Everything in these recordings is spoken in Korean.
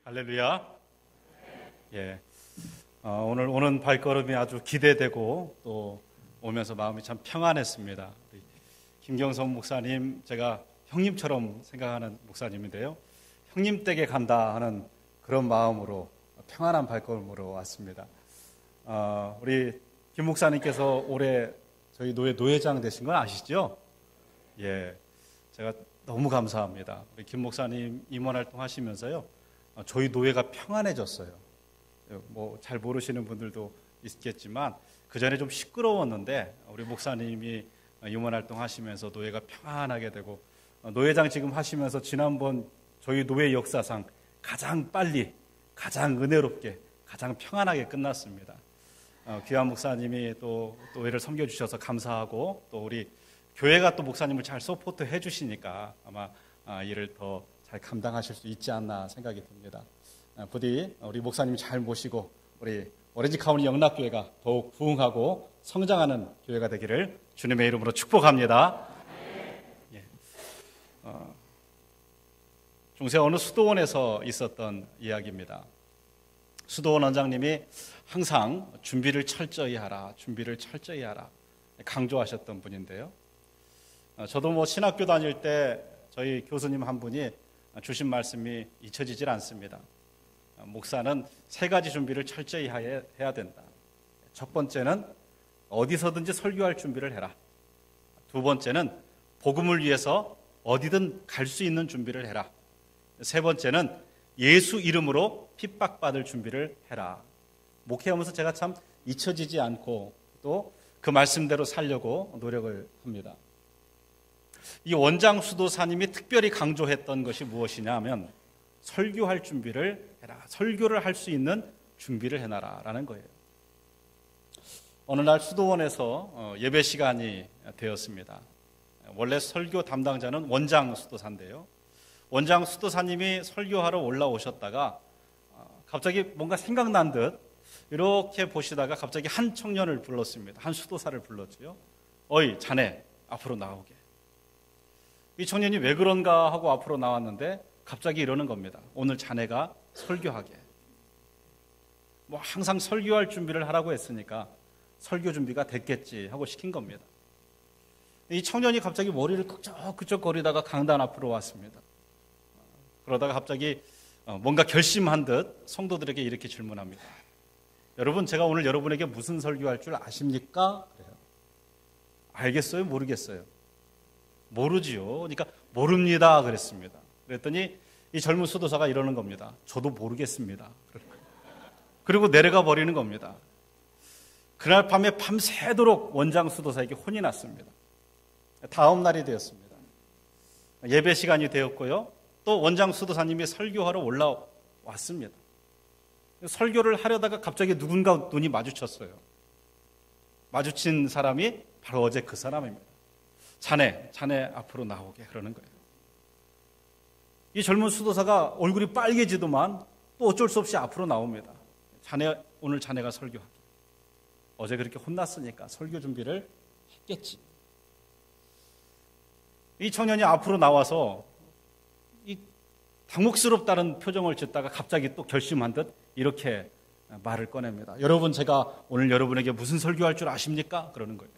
할렐루야. 예. 오늘 오는 발걸음이 아주 기대되고 또 오면서 마음이 참 평안했습니다. 우리 김경선 목사님, 제가 형님처럼 생각하는 목사님인데요. 형님 댁에 간다 하는 그런 마음으로 평안한 발걸음으로 왔습니다. 우리 김 목사님께서 올해 저희 노회 노회장 되신 건 아시죠? 예. 제가 너무 감사합니다. 우리 김 목사님 임원 활동 하시면서요. 저희 노회가 평안해졌어요. 뭐 잘 모르시는 분들도 있겠지만 그 전에 좀 시끄러웠는데 우리 목사님이 임원 활동 하시면서 노회가 평안하게 되고 노회장 지금 하시면서 지난번 저희 노회 역사상 가장 빨리, 가장 은혜롭게, 가장 평안하게 끝났습니다. 귀한 목사님이 또 노회를 섬겨주셔서 감사하고 또 우리 교회가 또 목사님을 잘 서포트해 주시니까 아마 일을 더 잘 감당하실 수 있지 않나 생각이 듭니다. 부디 우리 목사님 잘 모시고 우리 오렌지 카운티 영락교회가 더욱 부흥하고 성장하는 교회가 되기를 주님의 이름으로 축복합니다. 예. 중세 어느 수도원에서 있었던 이야기입니다. 수도원 원장님이 항상 준비를 철저히 하라, 준비를 철저히 하라 강조하셨던 분인데요. 저도 뭐 신학교 다닐 때 저희 교수님 한 분이 주신 말씀이 잊혀지질 않습니다. 목사는 세 가지 준비를 철저히 해야 된다. 첫 번째는 어디서든지 설교할 준비를 해라. 두 번째는 복음을 위해서 어디든 갈 수 있는 준비를 해라. 세 번째는 예수 이름으로 핍박받을 준비를 해라. 목회하면서 제가 참 잊혀지지 않고 또 그 말씀대로 살려고 노력을 합니다. 이 원장 수도사님이 특별히 강조했던 것이 무엇이냐 하면 설교할 준비를 해라. 설교를 할 수 있는 준비를 해놔라라는 거예요. 어느 날 수도원에서 예배 시간이 되었습니다. 원래 설교 담당자는 원장 수도사인데요. 원장 수도사님이 설교하러 올라오셨다가 갑자기 뭔가 생각난 듯 이렇게 보시다가 갑자기 한 청년을 불렀습니다. 한 수도사를 불렀죠. 어이 자네 앞으로 나오게. 이 청년이 왜 그런가 하고 앞으로 나왔는데 갑자기 이러는 겁니다. 오늘 자네가 설교하게. 뭐 항상 설교할 준비를 하라고 했으니까 설교 준비가 됐겠지 하고 시킨 겁니다. 이 청년이 갑자기 머리를 그쪽 거리다가 강단 앞으로 왔습니다. 그러다가 갑자기 뭔가 결심한 듯 성도들에게 이렇게 질문합니다. 여러분, 제가 오늘 여러분에게 무슨 설교할 줄 아십니까? 그래요. 알겠어요? 모르겠어요? 모르지요. 그러니까 모릅니다 그랬습니다. 그랬더니 이 젊은 수도사가 이러는 겁니다. 저도 모르겠습니다. 그리고 내려가 버리는 겁니다. 그날 밤에 밤새도록 원장 수도사에게 혼이 났습니다. 다음 날이 되었습니다. 예배 시간이 되었고요. 또 원장 수도사님이 설교하러 올라왔습니다. 설교를 하려다가 갑자기 누군가 눈이 마주쳤어요. 마주친 사람이 바로 어제 그 사람입니다. 자네 앞으로 나오게 그러는 거예요. 이 젊은 수도사가 얼굴이 빨개지더만 또 어쩔 수 없이 앞으로 나옵니다. 오늘 자네가 설교하게. 어제 그렇게 혼났으니까 설교 준비를 했겠지. 이 청년이 앞으로 나와서 이 당혹스럽다는 표정을 짓다가 갑자기 또 결심한 듯 이렇게 말을 꺼냅니다. 여러분, 제가 오늘 여러분에게 무슨 설교할 줄 아십니까? 그러는 거예요.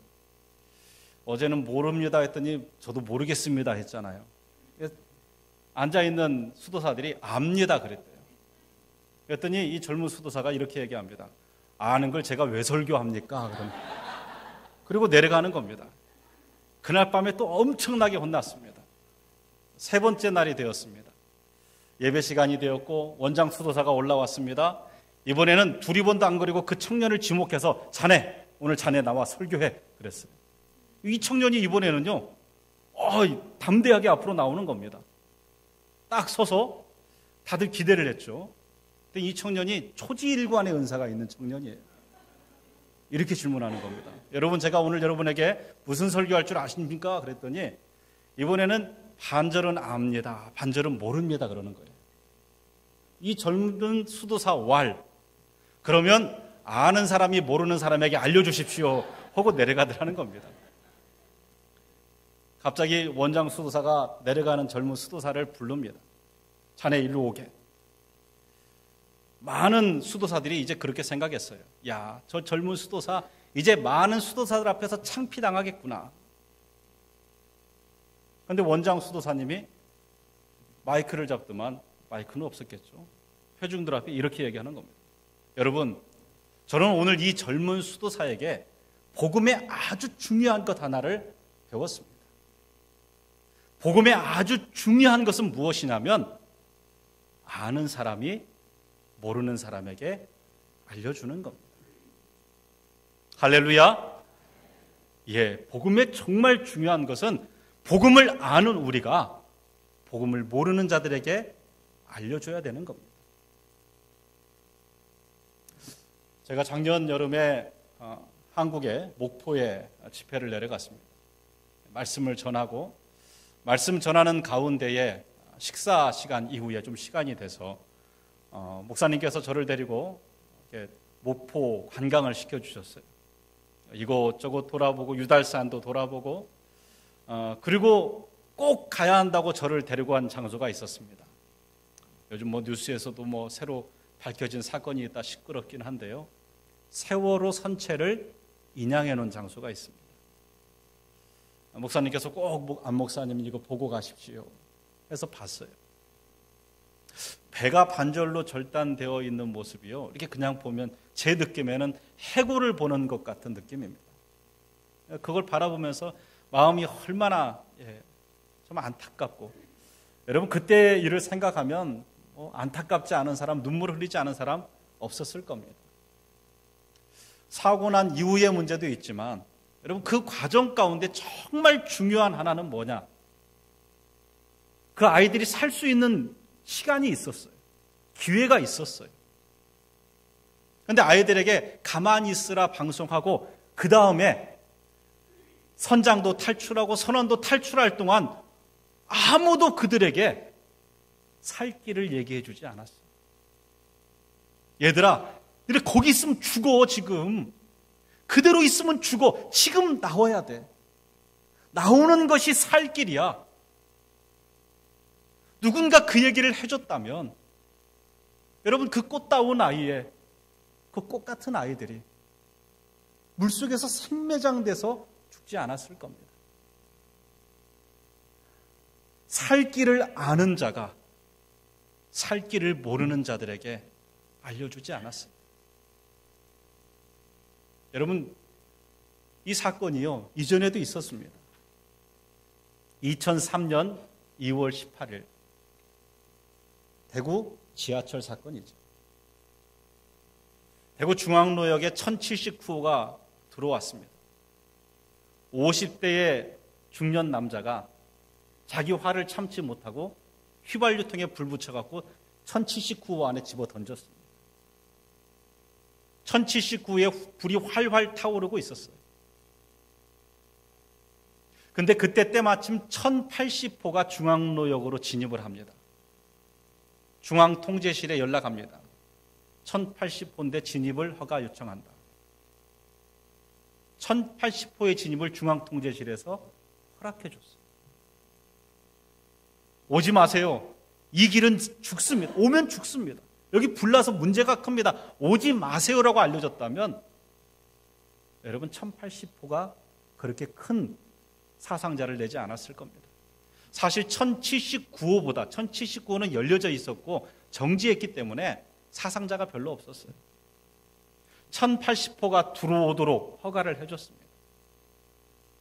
어제는 모릅니다 했더니 저도 모르겠습니다 했잖아요. 앉아있는 수도사들이 압니다 그랬대요. 그랬더니 이 젊은 수도사가 이렇게 얘기합니다. 아는 걸 제가 왜 설교합니까? 그리고 내려가는 겁니다. 그날 밤에 또 엄청나게 혼났습니다. 세 번째 날이 되었습니다. 예배 시간이 되었고 원장 수도사가 올라왔습니다. 이번에는 두리번도 안 거리고 그 청년을 지목해서 자네, 오늘 자네 나와 설교해 그랬어요. 이 청년이 이번에는요, 담대하게 앞으로 나오는 겁니다. 딱 서서 다들 기대를 했죠. 근데 이 청년이 초지일관의 은사가 있는 청년이에요. 이렇게 질문하는 겁니다. 여러분, 제가 오늘 여러분에게 무슨 설교할 줄 아십니까? 그랬더니 이번에는 반절은 압니다, 반절은 모릅니다 그러는 거예요. 이 젊은 수도사 왈, 그러면 아는 사람이 모르는 사람에게 알려주십시오 하고 내려가더라는 겁니다. 갑자기 원장 수도사가 내려가는 젊은 수도사를 부릅니다. 자네 일로 오게. 많은 수도사들이 이제 그렇게 생각했어요. 야, 저 젊은 수도사 이제 많은 수도사들 앞에서 창피당하겠구나. 그런데 원장 수도사님이 마이크를 잡더만 마이크는 없었겠죠. 회중들 앞에 이렇게 얘기하는 겁니다. 여러분, 저는 오늘 이 젊은 수도사에게 복음의 아주 중요한 것 하나를 배웠습니다. 복음의 아주 중요한 것은 무엇이냐면 아는 사람이 모르는 사람에게 알려주는 겁니다. 할렐루야. 예, 복음의 정말 중요한 것은 복음을 아는 우리가 복음을 모르는 자들에게 알려줘야 되는 겁니다. 제가 작년 여름에 한국의 목포에 집회를 내려갔습니다. 말씀을 전하고 말씀 전하는 가운데에 식사 시간 이후에 좀 시간이 돼서 목사님께서 저를 데리고 목포 관광을 시켜주셨어요. 이곳저곳 돌아보고 유달산도 돌아보고 그리고 꼭 가야 한다고 저를 데리고 간 장소가 있었습니다. 요즘 뉴스에서도 새로 밝혀진 사건이 있다 시끄럽긴 한데요. 세월호 선체를 인양해 놓은 장소가 있습니다. 목사님께서 꼭 안 목사님 이거 보고 가십시오 해서 봤어요. 배가 반절로 절단되어 있는 모습이요. 이렇게 그냥 보면 제 느낌에는 해골을 보는 것 같은 느낌입니다. 그걸 바라보면서 마음이 얼마나 좀 안타깝고, 여러분 그때 일을 생각하면 안타깝지 않은 사람, 눈물 흘리지 않은 사람 없었을 겁니다. 사고 난 이후의 문제도 있지만 여러분 그 과정 가운데 정말 중요한 하나는 뭐냐? 그 아이들이 살 수 있는 시간이 있었어요. 기회가 있었어요. 그런데 아이들에게 가만히 있으라 방송하고 그 다음에 선장도 탈출하고 선원도 탈출할 동안 아무도 그들에게 살 길을 얘기해 주지 않았어요. 얘들아, 이렇게 거기 있으면 죽어. 지금 그대로 있으면 죽어. 지금 나와야 돼. 나오는 것이 살 길이야. 누군가 그 얘기를 해줬다면 여러분 그 꽃다운 아이의 그 꽃 같은 아이들이 물속에서 생매장돼서 죽지 않았을 겁니다. 살 길을 아는 자가 살 길을 모르는 자들에게 알려주지 않았어요. 여러분, 이 사건이요, 이전에도 있었습니다. 2003년 2월 18일 대구 지하철 사건이죠. 대구 중앙로역에 1079호가 들어왔습니다. 50대의 중년 남자가 자기 화를 참지 못하고 휘발유통에 불 붙여갖고 1079호 안에 집어 던졌습니다. 1079호에 불이 활활 타오르고 있었어요. 근데 그때 때마침 1080호가 중앙로역으로 진입을 합니다. 중앙통제실에 연락합니다. 1080호인데 진입을 허가 요청한다. 1080호의 진입을 중앙통제실에서 허락해 줬어요. 오지 마세요. 이 길은 죽습니다. 오면 죽습니다. 여기 불나서 문제가 큽니다. 오지 마세요라고 알려줬다면 여러분 1080호가 그렇게 큰 사상자를 내지 않았을 겁니다. 사실 1079호보다 1079호는 열려져 있었고 정지했기 때문에 사상자가 별로 없었어요. 1080호가 들어오도록 허가를 해줬습니다.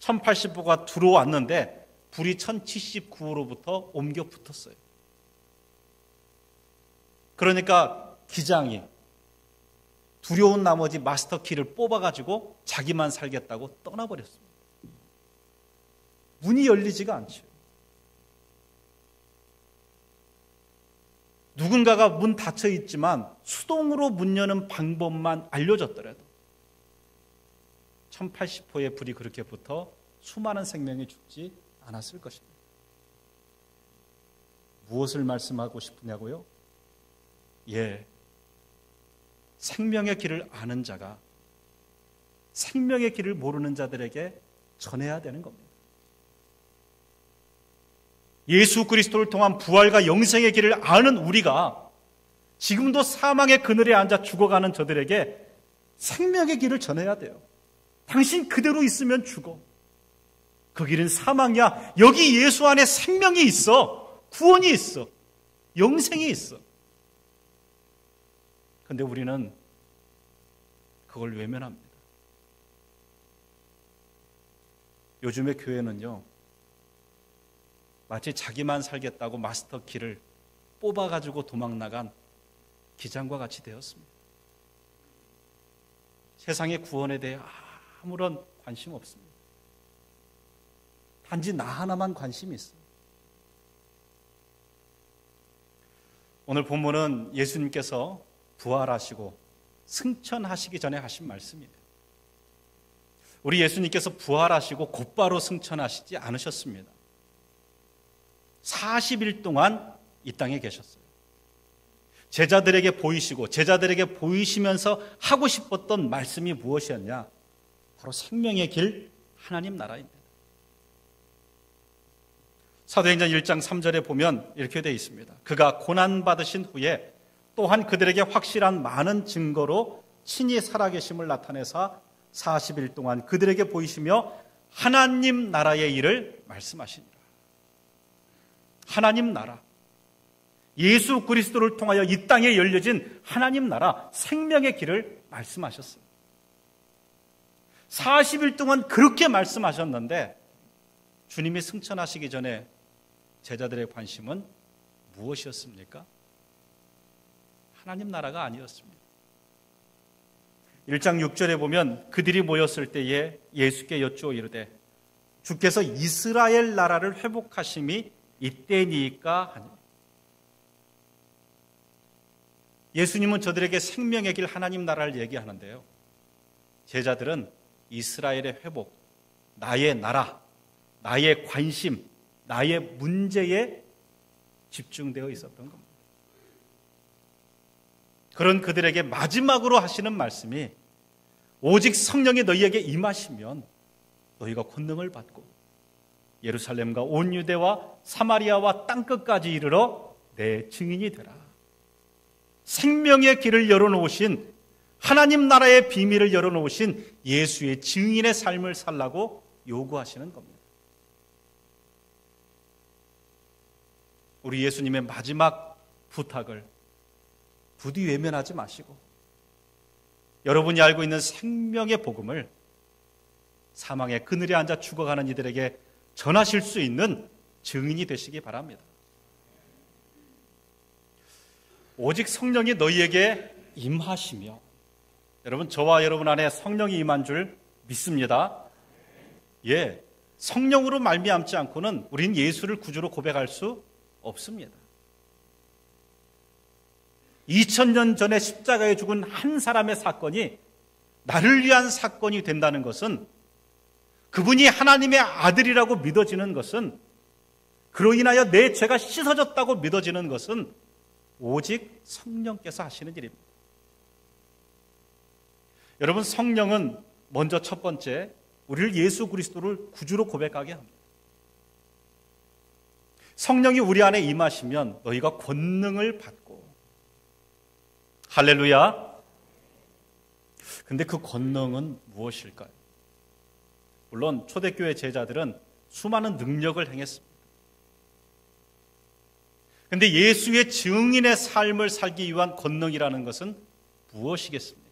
1080호가 들어왔는데 불이 1079호로부터 옮겨 붙었어요. 그러니까 기장이 두려운 나머지 마스터키를 뽑아가지고 자기만 살겠다고 떠나버렸습니다. 문이 열리지가 않죠. 누군가가 문 닫혀 있지만 수동으로 문 여는 방법만 알려줬더라도 1080호의 불이 그렇게 붙어 수많은 생명이 죽지 않았을 것입니다. 무엇을 말씀하고 싶으냐고요? 생명의 길을 아는 자가 생명의 길을 모르는 자들에게 전해야 되는 겁니다. 예수 그리스도를 통한 부활과 영생의 길을 아는 우리가 지금도 사망의 그늘에 앉아 죽어가는 저들에게 생명의 길을 전해야 돼요. 당신 그대로 있으면 죽어. 그 길은 사망이야. 여기 예수 안에 생명이 있어. 구원이 있어. 영생이 있어. 그런데 우리는 그걸 외면합니다. 요즘의 교회는요, 마치 자기만 살겠다고 마스터 키를 뽑아가지고 도망 나간 기장과 같이 되었습니다. 세상의 구원에 대해 아무런 관심 없습니다. 단지 나 하나만 관심이 있어요. 오늘 본문은 예수님께서 부활하시고 승천하시기 전에 하신 말씀이에요. 우리 예수님께서 부활하시고 곧바로 승천하시지 않으셨습니다. 40일 동안 이 땅에 계셨어요. 제자들에게 보이시고 제자들에게 보이시면서 하고 싶었던 말씀이 무엇이었냐? 바로 생명의 길, 하나님 나라입니다. 사도행전 1장 3절에 보면 이렇게 되어 있습니다. 그가 고난받으신 후에 또한 그들에게 확실한 많은 증거로 친히 살아계심을 나타내사 40일 동안 그들에게 보이시며 하나님 나라의 일을 말씀하시니라. 하나님 나라, 예수 그리스도를 통하여 이 땅에 열려진 하나님 나라, 생명의 길을 말씀하셨어요. 40일 동안 그렇게 말씀하셨는데 주님이 승천하시기 전에 제자들의 관심은 무엇이었습니까? 하나님 나라가 아니었습니다. 1장 6절에 보면 그들이 모였을 때에 예수께 여쭈어 이르되 주께서 이스라엘 나라를 회복하심이 이때니까 하니. 예수님은 저들에게 생명의 길 하나님 나라를 얘기하는데요, 제자들은 이스라엘의 회복, 나의 나라, 나의 관심, 나의 문제에 집중되어 있었던 겁니다. 그런 그들에게 마지막으로 하시는 말씀이 오직 성령이 너희에게 임하시면 너희가 권능을 받고 예루살렘과 온 유대와 사마리아와 땅끝까지 이르러 내 증인이 되라. 생명의 길을 열어놓으신, 하나님 나라의 비밀을 열어놓으신 예수의 증인의 삶을 살라고 요구하시는 겁니다. 우리 예수님의 마지막 부탁을 부디 외면하지 마시고 여러분이 알고 있는 생명의 복음을 사망의 그늘에 앉아 죽어가는 이들에게 전하실 수 있는 증인이 되시기 바랍니다. 오직 성령이 너희에게 임하시며, 여러분, 저와 여러분 안에 성령이 임한 줄 믿습니다. 예, 성령으로 말미암지 않고는 우린 예수를 구주로 고백할 수 없습니다. 2000년 전에 십자가에 죽은 한 사람의 사건이 나를 위한 사건이 된다는 것은, 그분이 하나님의 아들이라고 믿어지는 것은, 그로 인하여 내 죄가 씻어졌다고 믿어지는 것은 오직 성령께서 하시는 일입니다. 여러분, 성령은 먼저 첫 번째 우리를 예수 그리스도를 구주로 고백하게 합니다. 성령이 우리 안에 임하시면 너희가 권능을 받고, 할렐루야. 근데 그 권능은 무엇일까요? 물론 초대교회 제자들은 수많은 능력을 행했습니다. 근데 예수의 증인의 삶을 살기 위한 권능이라는 것은 무엇이겠습니까?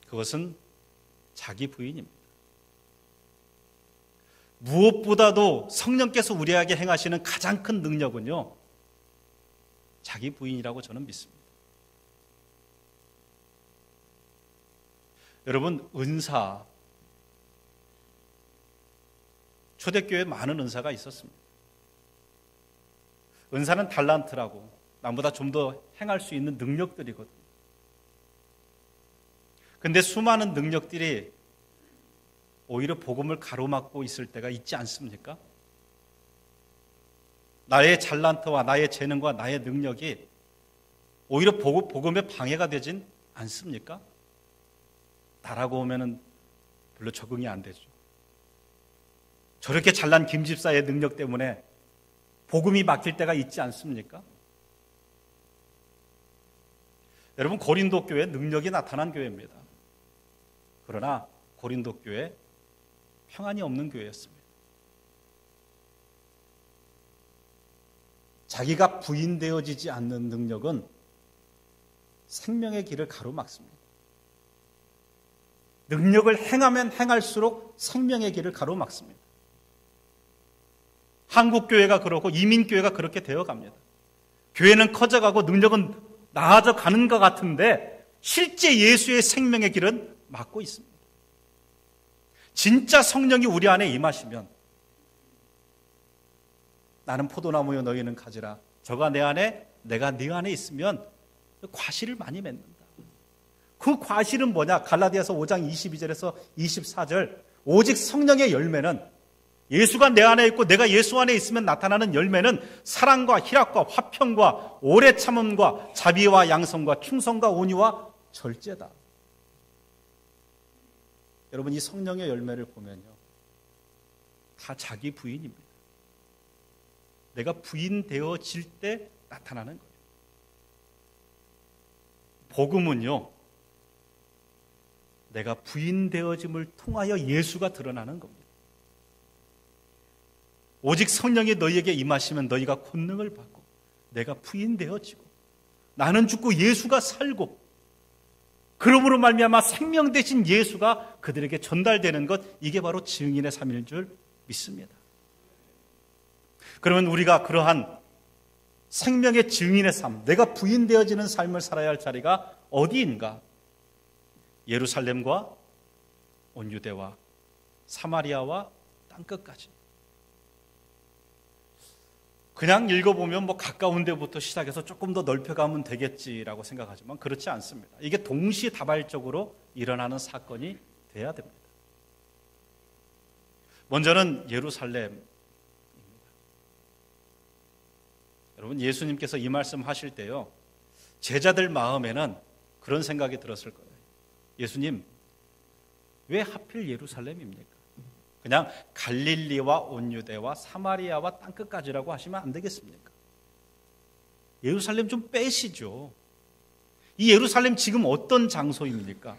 그것은 자기 부인입니다. 무엇보다도 성령께서 우리에게 행하시는 가장 큰 능력은요, 자기 부인이라고 저는 믿습니다. 여러분, 은사, 초대교회에 많은 은사가 있었습니다. 은사는 달란트라고 남보다 좀 더 행할 수 있는 능력들이거든요. 근데 수많은 능력들이 오히려 복음을 가로막고 있을 때가 있지 않습니까? 나의 잘난트와 나의 재능과 나의 능력이 오히려 복음의 방해가 되진 않습니까? 나라고 하면은 별로 적응이 안 되죠. 저렇게 잘난 김 집사의 능력 때문에 복음이 막힐 때가 있지 않습니까? 여러분, 고린도 교회 능력이 나타난 교회입니다. 그러나 고린도 교회 평안이 없는 교회였습니다. 자기가 부인되어지지 않는 능력은 생명의 길을 가로막습니다. 능력을 행하면 행할수록 생명의 길을 가로막습니다. 한국 교회가 그렇고 이민 교회가 그렇게 되어갑니다. 교회는 커져가고 능력은 나아져 가는 것 같은데 실제 예수의 생명의 길은 막고 있습니다. 진짜 성령이 우리 안에 임하시면 나는 포도나무여 너희는 가지라. 저가 내 안에 내가 네 안에 있으면 과실을 많이 맺는다. 그 과실은 뭐냐? 갈라디아서 5장 22절에서 24절. 오직 성령의 열매는 예수가 내 안에 있고 내가 예수 안에 있으면 나타나는 열매는 사랑과 희락과 화평과 오래 참음과 자비와 양성과 충성과 온유와 절제다. 여러분, 이 성령의 열매를 보면요, 다 자기 부인입니다. 내가 부인되어질 때 나타나는 거예요. 복음은요, 내가 부인되어짐을 통하여 예수가 드러나는 겁니다. 오직 성령이 너희에게 임하시면 너희가 권능을 받고 내가 부인되어지고 나는 죽고 예수가 살고 그러므로 말미암아 생명 되신 예수가 그들에게 전달되는 것, 이게 바로 증인의 삶인 줄 믿습니다. 그러면 우리가 그러한 생명의 증인의 삶, 내가 부인되어지는 삶을 살아야 할 자리가 어디인가? 예루살렘과 온 유대와 사마리아와 땅끝까지. 그냥 읽어보면 가까운 데부터 시작해서 조금 더 넓혀가면 되겠지라고 생각하지만 그렇지 않습니다. 이게 동시다발적으로 일어나는 사건이 돼야 됩니다. 먼저는 예루살렘입니다. 여러분, 예수님께서 이 말씀 하실 때요, 제자들 마음에는 그런 생각이 들었을 거예요. 예수님, 왜 하필 예루살렘입니까? 그냥 갈릴리와 온 유대와 사마리아와 땅끝까지라고 하시면 안 되겠습니까? 예루살렘 좀 빼시죠. 이 예루살렘 지금 어떤 장소입니까?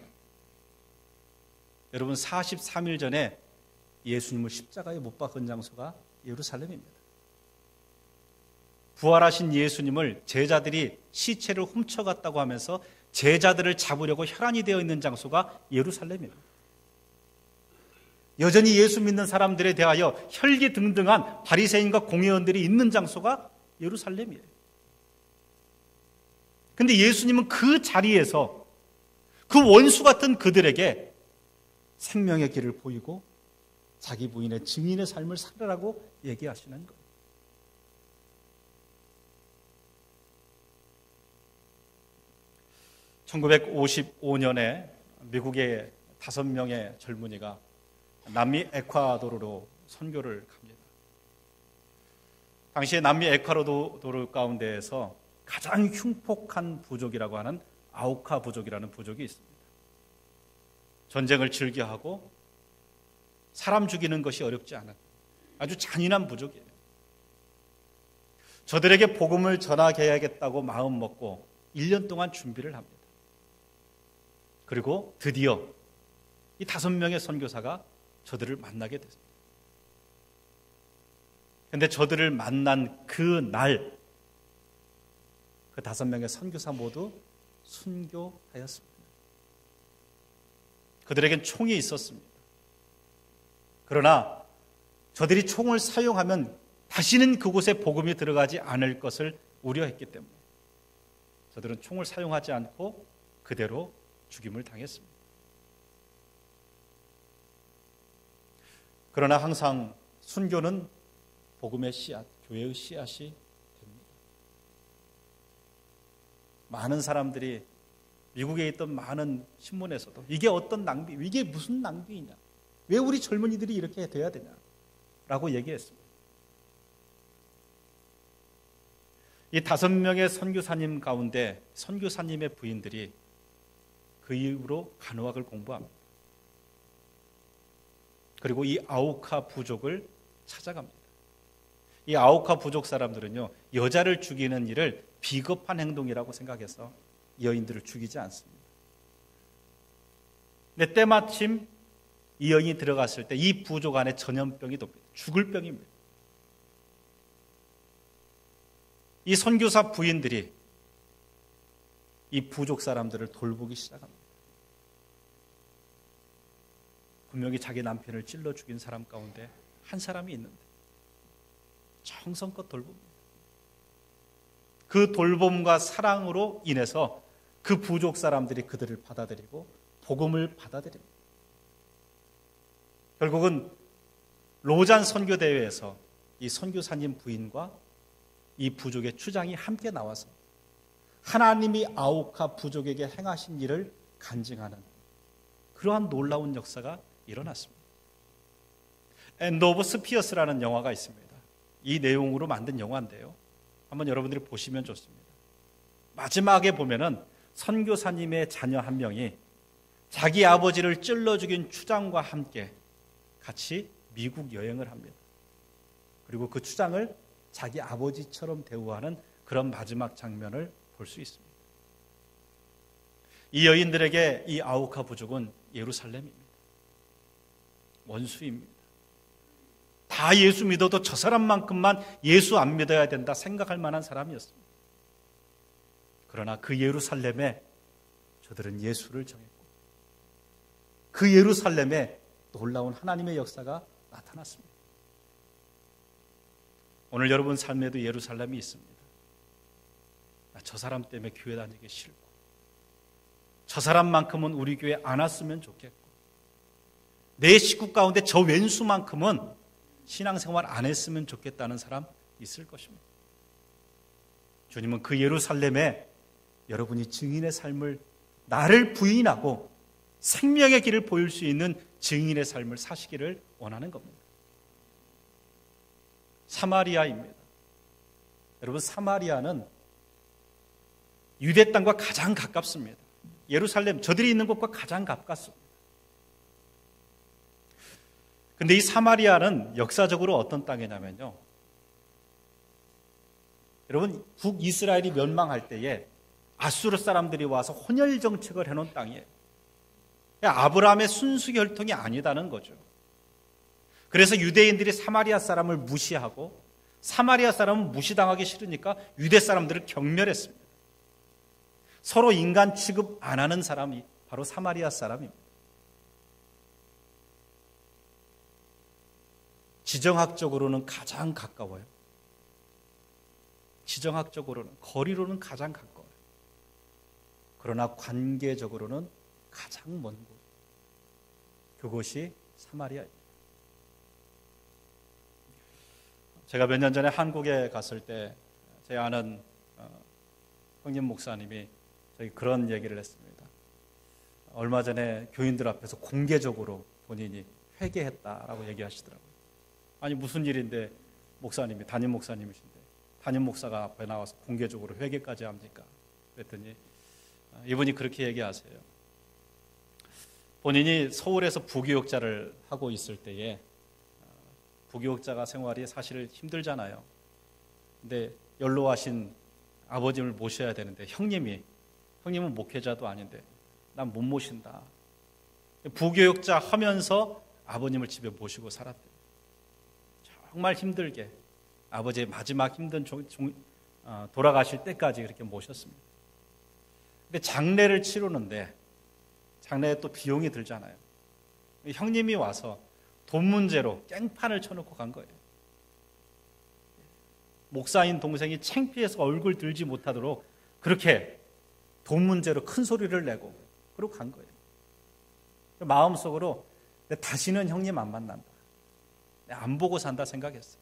여러분, 43일 전에 예수님을 십자가에 못 박은 장소가 예루살렘입니다. 부활하신 예수님을 제자들이 시체를 훔쳐갔다고 하면서 제자들을 잡으려고 혈안이 되어 있는 장소가 예루살렘입니다. 여전히 예수 믿는 사람들에 대하여 혈기등등한 바리새인과 공회원들이 있는 장소가 예루살렘이에요. 그런데 예수님은 그 자리에서 그 원수 같은 그들에게 생명의 길을 보이고 자기 부인의 증인의 삶을 살으라고 얘기하시는 거예요. (1955년에) 미국의 5명의 젊은이가 남미 에콰도르로 선교를 갑니다. 당시에 남미 에콰도르 가운데에서 가장 흉폭한 부족이라고 하는 아우카 부족이라는 부족이 있습니다. 전쟁을 즐겨하고 사람 죽이는 것이 어렵지 않은 아주 잔인한 부족이에요. 저들에게 복음을 전하게야겠다고 마음 먹고 1년 동안 준비를 합니다. 그리고 드디어 이 5명의 선교사가 저들을 만나게 됐습니다. 그런데 저들을 만난 그 날, 그 5명의 선교사 모두 순교하였습니다. 그들에겐 총이 있었습니다. 그러나 저들이 총을 사용하면 다시는 그곳에 복음이 들어가지 않을 것을 우려했기 때문에 저들은 총을 사용하지 않고 그대로 죽임을 당했습니다. 그러나 항상 순교는 복음의 씨앗, 교회의 씨앗이 됩니다. 많은 사람들이 미국에 있던 많은 신문에서도 이게 어떤 낭비, 이게 무슨 낭비이냐, 왜 우리 젊은이들이 이렇게 돼야 되냐 라고 얘기했습니다. 이 5명의 선교사님 가운데 선교사님의 부인들이 그 이후로 간호학을 공부합니다. 그리고 이 아우카 부족을 찾아갑니다. 이 아오카 부족 사람들은요, 여자를 죽이는 일을 비겁한 행동이라고 생각해서 여인들을 죽이지 않습니다. 근데 때마침 이 여인이 들어갔을 때 이 부족 안에 전염병이 돕니다. 죽을 병입니다. 이 선교사 부인들이 이 부족 사람들을 돌보기 시작합니다. 분명히 자기 남편을 찔러 죽인 사람 가운데 한 사람이 있는데 정성껏 돌봅니다. 그 돌봄과 사랑으로 인해서 그 부족 사람들이 그들을 받아들이고 복음을 받아들입니다. 결국은 로잔 선교대회에서 이 선교사님 부인과 이 부족의 추장이 함께 나와서 하나님이 아오카 부족에게 행하신 일을 간증하는 그러한 놀라운 역사가 일어났습니다. 엔드 오브 스피어스라는 영화가 있습니다. 이 내용으로 만든 영화인데요. 한번 여러분들이 보시면 좋습니다. 마지막에 보면은 선교사님의 자녀 한 명이 자기 아버지를 찔러 죽인 추장과 함께 같이 미국 여행을 합니다. 그리고 그 추장을 자기 아버지처럼 대우하는 그런 마지막 장면을 볼 수 있습니다. 이 여인들에게 이 아오카 부족은 예루살렘입니다. 원수입니다. 다 예수 믿어도 저 사람만큼만 예수 안 믿어야 된다 생각할 만한 사람이었습니다. 그러나 그 예루살렘에 저들은 예수를 정했고 그 예루살렘에 놀라운 하나님의 역사가 나타났습니다. 오늘 여러분 삶에도 예루살렘이 있습니다. 저 사람 때문에 교회 다니기 싫고 저 사람만큼은 우리 교회 안 왔으면 좋겠고 내 식구 가운데 저 왼수만큼은 신앙생활 안 했으면 좋겠다는 사람 있을 것입니다. 주님은 그 예루살렘에 여러분이 증인의 삶을 나를 부인하고 생명의 길을 보일 수 있는 증인의 삶을 사시기를 원하는 겁니다. 사마리아입니다. 여러분 사마리아는 유대 땅과 가장 가깝습니다. 예루살렘 저들이 있는 곳과 가장 가깝습니다. 근데 이 사마리아는 역사적으로 어떤 땅이냐면요. 여러분 북이스라엘이 멸망할 때에 아수르 사람들이 와서 혼혈 정책을 해놓은 땅이에요. 아브라함의 순수 혈통이 아니다는 거죠. 그래서 유대인들이 사마리아 사람을 무시하고 사마리아 사람은 무시당하기 싫으니까 유대 사람들을 경멸했습니다. 서로 인간 취급 안 하는 사람이 바로 사마리아 사람입니다. 지정학적으로는 가장 가까워요. 지정학적으로는 거리로는 가장 가까워요. 그러나 관계적으로는 가장 먼 곳. 그곳이 사마리아입니다. 제가 몇 년 전에 한국에 갔을 때 제 아는 형님 목사님이 저희 그런 얘기를 했습니다. 얼마 전에 교인들 앞에서 공개적으로 본인이 회개했다라고 얘기하시더라고요. 아니 무슨 일인데 목사님이 담임 목사님이신데 담임 목사가 앞에 나와서 공개적으로 회개까지 합니까? 그랬더니 이분이 그렇게 얘기하세요. 본인이 서울에서 부교육자를 하고 있을 때에 부교육자가 생활이 사실 힘들잖아요. 근데 연로하신 아버님을 모셔야 되는데 형님은 목회자도 아닌데 난 못 모신다. 부교육자 하면서 아버님을 집에 모시고 살았대요. 정말 힘들게 아버지의 마지막 힘든 돌아가실 때까지 그렇게 모셨습니다. 근데 장례를 치르는데 장례에 또 비용이 들잖아요. 형님이 와서 돈 문제로 깽판을 쳐놓고 간 거예요. 목사인 동생이 창피해서 얼굴 들지 못하도록 그렇게 돈 문제로 큰 소리를 내고 그러고 간 거예요. 마음속으로 다시는 형님 안 만난다. 안 보고 산다 생각했어요.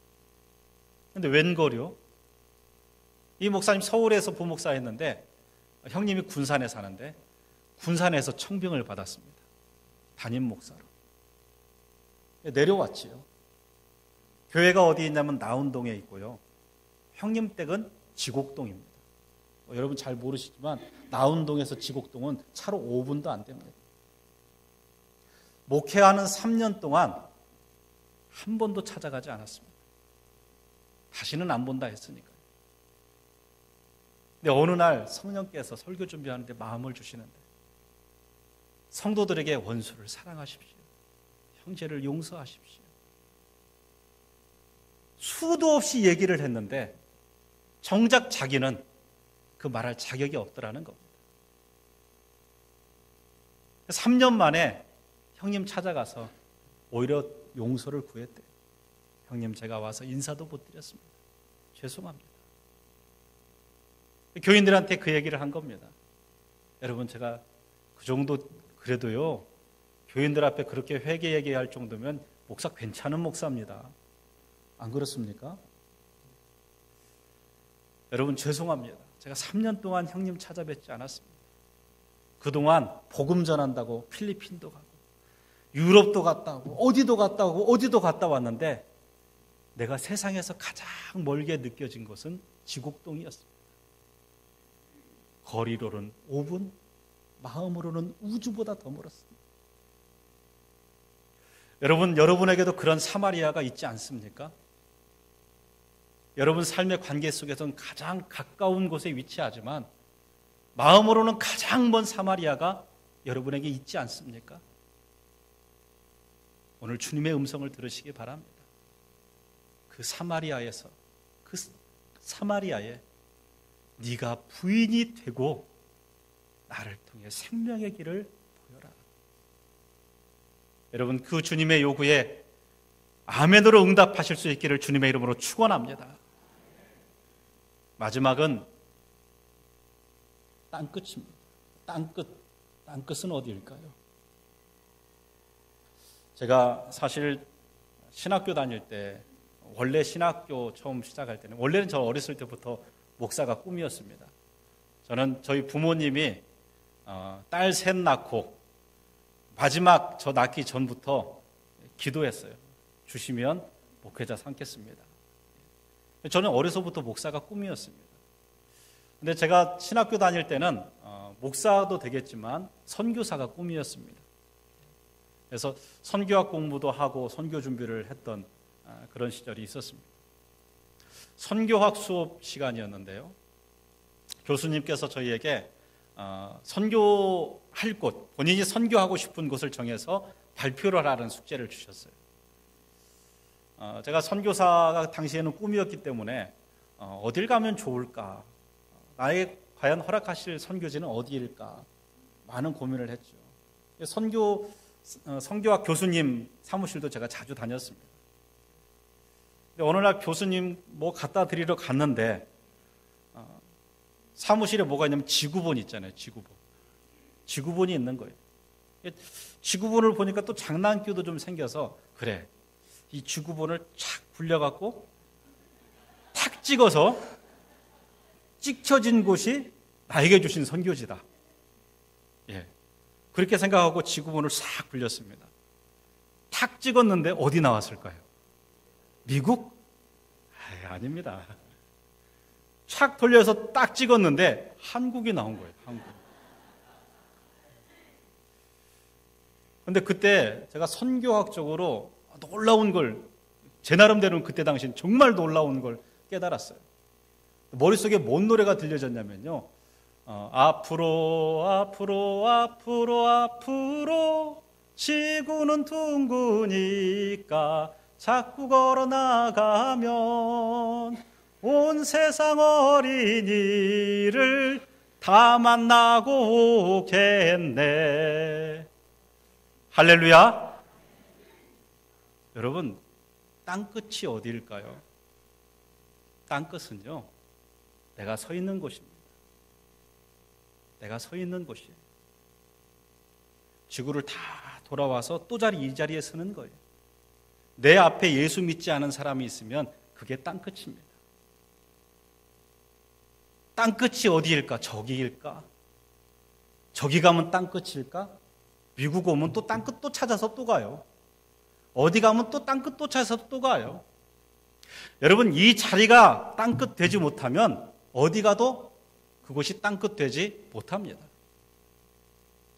근데 웬걸요? 이 목사님 서울에서 부목사 했는데 형님이 군산에 사는데 군산에서 청빙을 받았습니다. 담임 목사로. 내려왔지요. 교회가 어디 있냐면 나운동에 있고요. 형님 댁은 지곡동입니다. 여러분 잘 모르시지만 나운동에서 지곡동은 차로 5분도 안 됩니다. 목회하는 3년 동안 한 번도 찾아가지 않았습니다. 다시는 안 본다 했으니까요. 근데 어느 날 성령께서 설교 준비하는데 마음을 주시는데 성도들에게 원수를 사랑하십시오. 형제를 용서하십시오. 수도 없이 얘기를 했는데 정작 자기는 그 말할 자격이 없더라는 겁니다. 3년 만에 형님 찾아가서 오히려 용서를 구했대요. 형님, 제가 와서 인사도 못 드렸습니다. 죄송합니다. 교인들한테 그 얘기를 한 겁니다. 여러분, 제가 그 정도 그래도요, 교인들 앞에 그렇게 회개 얘기할 정도면 목사 괜찮은 목사입니다. 안 그렇습니까? 여러분, 죄송합니다. 제가 3년 동안 형님 찾아뵙지 않았습니다. 그동안 복음 전한다고 필리핀도 가고 유럽도 갔다 오고 어디도 갔다 오고 어디도 갔다 왔는데 내가 세상에서 가장 멀게 느껴진 것은 지곡동이었습니다. 거리로는 5분, 마음으로는 우주보다 더 멀었습니다. 여러분, 여러분에게도 그런 사마리아가 있지 않습니까? 여러분 삶의 관계 속에서는 가장 가까운 곳에 위치하지만 마음으로는 가장 먼 사마리아가 여러분에게 있지 않습니까? 오늘 주님의 음성을 들으시기 바랍니다. 그 사마리아에서, 그 사마리아에 네가 부인이 되고 나를 통해 생명의 길을 보여라. 여러분, 그 주님의 요구에 아멘으로 응답하실 수 있기를 주님의 이름으로 축원합니다. 마지막은 땅끝입니다. 땅끝은 어디일까요? 제가 사실 신학교 다닐 때, 원래 신학교 처음 시작할 때는, 원래는 저 어렸을 때부터 목사가 꿈이었습니다. 저는 저희 부모님이 딸 셋 낳고 마지막 저 낳기 전부터 기도했어요. 주시면 목회자 삼겠습니다. 저는 어려서부터 목사가 꿈이었습니다. 근데 제가 신학교 다닐 때는 목사도 되겠지만 선교사가 꿈이었습니다. 그래서 선교학 공부도 하고 선교 준비를 했던 그런 시절이 있었습니다. 선교학 수업 시간이었는데요. 교수님께서 저희에게 선교할 곳, 본인이 선교하고 싶은 곳을 정해서 발표를 하라는 숙제를 주셨어요. 제가 선교사가 당시에는 꿈이었기 때문에 어딜 가면 좋을까, 나의 과연 허락하실 선교지는 어디일까 많은 고민을 했죠. 선교학 교수님 사무실도 제가 자주 다녔습니다. 근데 어느 날 교수님 뭐 갖다 드리러 갔는데 사무실에 뭐가 있냐면 지구본 있잖아요. 지구본이 있는 거예요. 지구본을 보니까 또 장난기도 좀 생겨서, 그래, 이 지구본을 착 굴려갖고 탁 찍어서 찍혀진 곳이 나에게 주신 선교지다. 예, 그렇게 생각하고 지구본을 싹 굴렸습니다. 탁 찍었는데 어디 나왔을까요? 미국? 아닙니다. 착 돌려서 딱 찍었는데 한국이 나온 거예요. 한국. 그런데 그때 제가 선교학적으로 놀라운 걸, 제 나름대로는 그때 당시엔 정말 놀라운 걸 깨달았어요. 머릿속에 뭔 노래가 들려졌냐면요, 앞으로 앞으로 앞으로 앞으로 지구는 둥그니까 자꾸 걸어 나가면 온 세상 어린이를 다 만나고 오겠네. 할렐루야. 여러분, 땅끝이 어디일까요? 땅끝은요, 내가 서 있는 곳입니다. 내가 서 있는 곳이에요. 지구를 다 돌아와서 또 이 자리에 서는 거예요. 내 앞에 예수 믿지 않은 사람이 있으면 그게 땅끝입니다. 땅끝이 어디일까? 저기일까? 저기 가면 땅끝일까? 미국 오면 또 땅끝 또 찾아서 또 가요. 어디 가면 또 땅끝 또 찾아서 또 가요. 여러분, 이 자리가 땅끝 되지 못하면 어디 가도 그곳이 땅끝 되지 못합니다.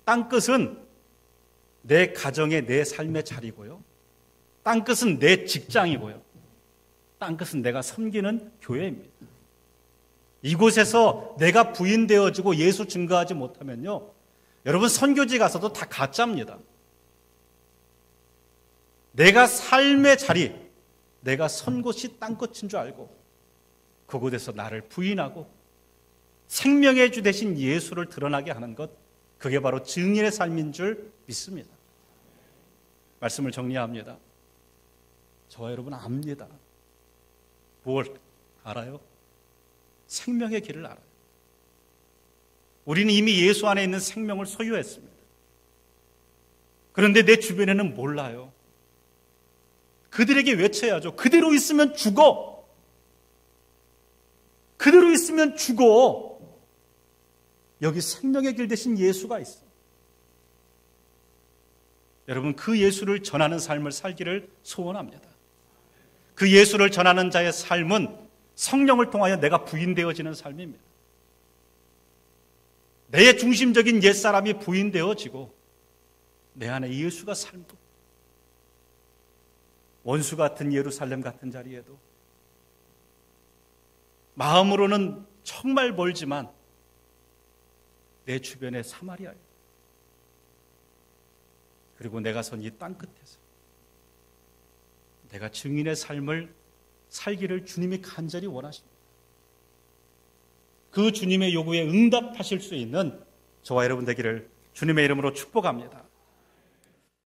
땅끝은 내 가정의, 내 삶의 자리고요. 땅끝은 내 직장이고요. 땅끝은 내가 섬기는 교회입니다. 이곳에서 내가 부인되어지고 예수 증거하지 못하면요, 여러분 선교지 가서도 다 가짜입니다. 내가 삶의 자리, 내가 선 곳이 땅끝인 줄 알고 그곳에서 나를 부인하고 생명의 주 되신 예수를 드러나게 하는 것, 그게 바로 증인의 삶인 줄 믿습니다. 말씀을 정리합니다. 저와 여러분 압니다. 뭘 알아요? 생명의 길을 알아요. 우리는 이미 예수 안에 있는 생명을 소유했습니다. 그런데 내 주변에는 몰라요. 그들에게 외쳐야죠. 그대로 있으면 죽어. 그대로 있으면 죽어. 여기 생명의 길 대신 예수가 있어. 여러분, 그 예수를 전하는 삶을 살기를 소원합니다. 그 예수를 전하는 자의 삶은 성령을 통하여 내가 부인되어지는 삶입니다. 내 중심적인 옛사람이 부인되어지고 내 안에 예수가 살고, 원수 같은 예루살렘 같은 자리에도 마음으로는 정말 멀지만 내 주변에 사마리아예요. 그리고 내가 선 이 땅끝에서 내가 증인의 삶을 살기를 주님이 간절히 원하십니다. 그 주님의 요구에 응답하실 수 있는 저와 여러분 되기를 주님의 이름으로 축복합니다.